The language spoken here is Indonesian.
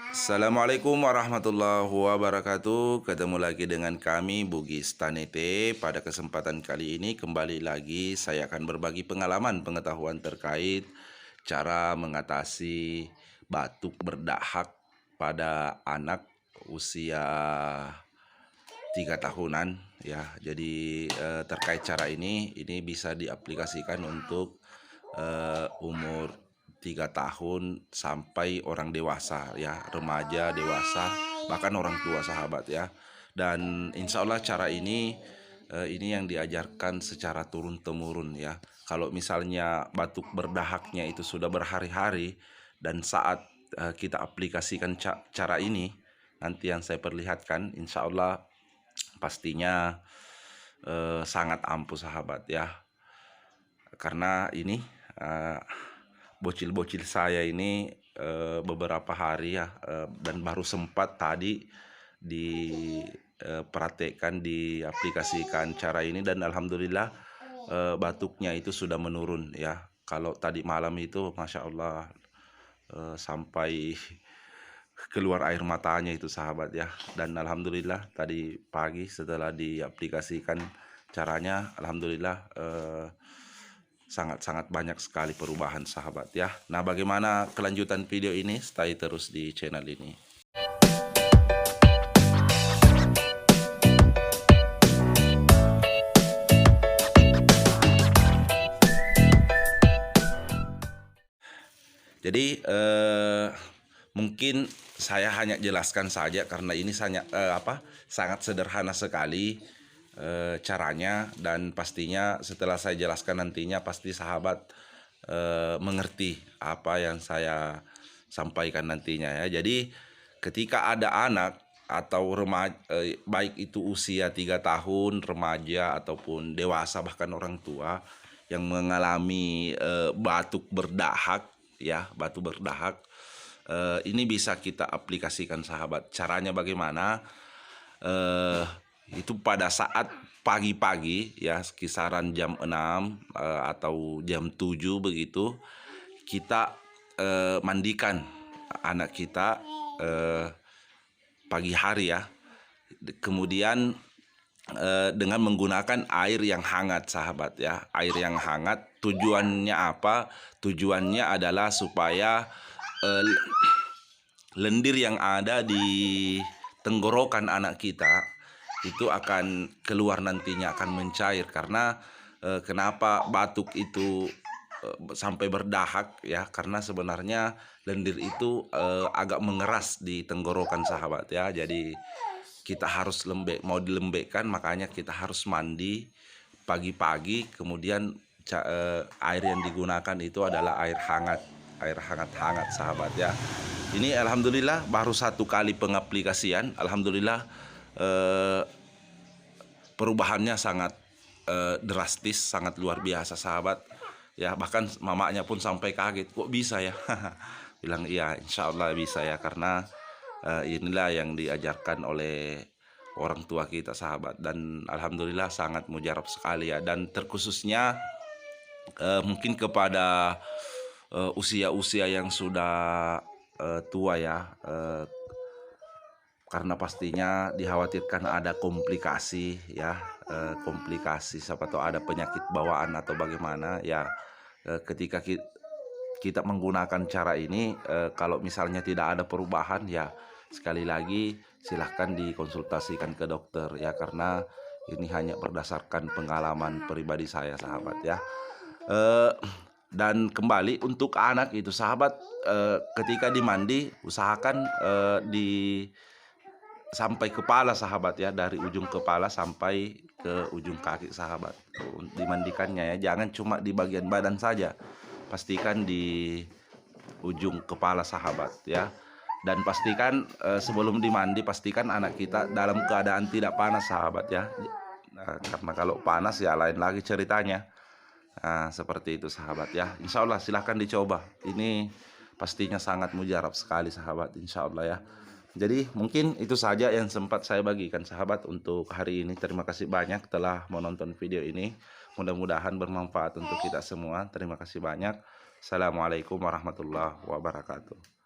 Assalamualaikum warahmatullahi wabarakatuh. Ketemu lagi dengan kami Bugis Tanete. Pada kesempatan kali ini kembali lagi saya akan berbagi pengetahuan terkait cara mengatasi batuk berdahak pada anak usia 3 tahunan ya. Jadi terkait cara ini bisa diaplikasikan untuk umur 3 tahun sampai orang dewasa ya, remaja, dewasa, bahkan orang tua sahabat ya. Dan insya Allah cara ini yang diajarkan secara turun-temurun ya. Kalau misalnya batuk berdahaknya itu sudah berhari-hari dan saat kita aplikasikan cara ini nanti yang saya perlihatkan, insya Allah pastinya sangat ampuh sahabat ya. Karena ini bocil-bocil saya ini beberapa hari ya, dan baru sempat tadi dipraktekkan, diaplikasikan cara ini, dan alhamdulillah batuknya itu sudah menurun ya. Kalau tadi malam itu Masya Allah sampai keluar air matanya itu sahabat ya. Dan alhamdulillah tadi pagi setelah diaplikasikan caranya, alhamdulillah sangat-sangat banyak sekali perubahan sahabat ya. Nah, bagaimana kelanjutan video ini? Stay terus di channel ini. Jadi mungkin saya hanya jelaskan saja karena ini sangat sederhana sekali caranya, dan pastinya setelah saya jelaskan nantinya pasti sahabat mengerti apa yang saya sampaikan nantinya ya. Jadi ketika ada anak atau remaja, baik itu usia 3 tahun, remaja ataupun dewasa bahkan orang tua yang mengalami batuk berdahak ya, batuk berdahak, ini bisa kita aplikasikan sahabat. Caranya bagaimana? Itu pada saat pagi-pagi ya, kisaran jam 6 atau jam 7 begitu, kita mandikan anak kita pagi hari ya. Kemudian dengan menggunakan air yang hangat sahabat ya. Air yang hangat tujuannya apa? Tujuannya adalah supaya lendir yang ada di tenggorokan anak kita itu akan keluar, nantinya akan mencair. Karena kenapa batuk itu sampai berdahak ya, karena sebenarnya lendir itu agak mengeras di tenggorokan sahabat ya. Jadi kita harus mau dilembekkan, makanya kita harus mandi pagi-pagi. Kemudian air yang digunakan itu adalah air hangat sahabat ya. Ini alhamdulillah baru 1 kali pengaplikasian, alhamdulillah perubahannya sangat drastis, sangat luar biasa sahabat ya. Bahkan mamanya pun sampai kaget, kok bisa ya? Bilang iya, insya Allah bisa ya, karena inilah yang diajarkan oleh orang tua kita sahabat, dan alhamdulillah sangat mujarab sekali ya. Dan terkhususnya mungkin kepada usia-usia yang sudah tua ya, karena pastinya dikhawatirkan ada komplikasi ya, komplikasi siapa tahu ada penyakit bawaan atau bagaimana ya. Ketika kita menggunakan cara ini, kalau misalnya tidak ada perubahan ya, sekali lagi silahkan dikonsultasikan ke dokter ya, karena ini hanya berdasarkan pengalaman pribadi saya sahabat ya. Dan kembali untuk anak itu sahabat, ketika dimandi usahakan sampai kepala sahabat ya, dari ujung kepala sampai ke ujung kaki sahabat dimandikannya ya. Jangan cuma di bagian badan saja, pastikan di ujung kepala sahabat ya. Dan pastikan sebelum dimandi, pastikan anak kita dalam keadaan tidak panas sahabat ya. Nah, karena kalau panas ya lain lagi ceritanya. Nah, seperti itu sahabat ya. Insya Allah silahkan dicoba, ini pastinya sangat mujarab sekali sahabat, insya Allah ya. Jadi mungkin itu saja yang sempat saya bagikan sahabat untuk hari ini. Terima kasih banyak telah menonton video ini. Mudah-mudahan bermanfaat untuk kita semua. Terima kasih banyak. Assalamualaikum warahmatullahi wabarakatuh.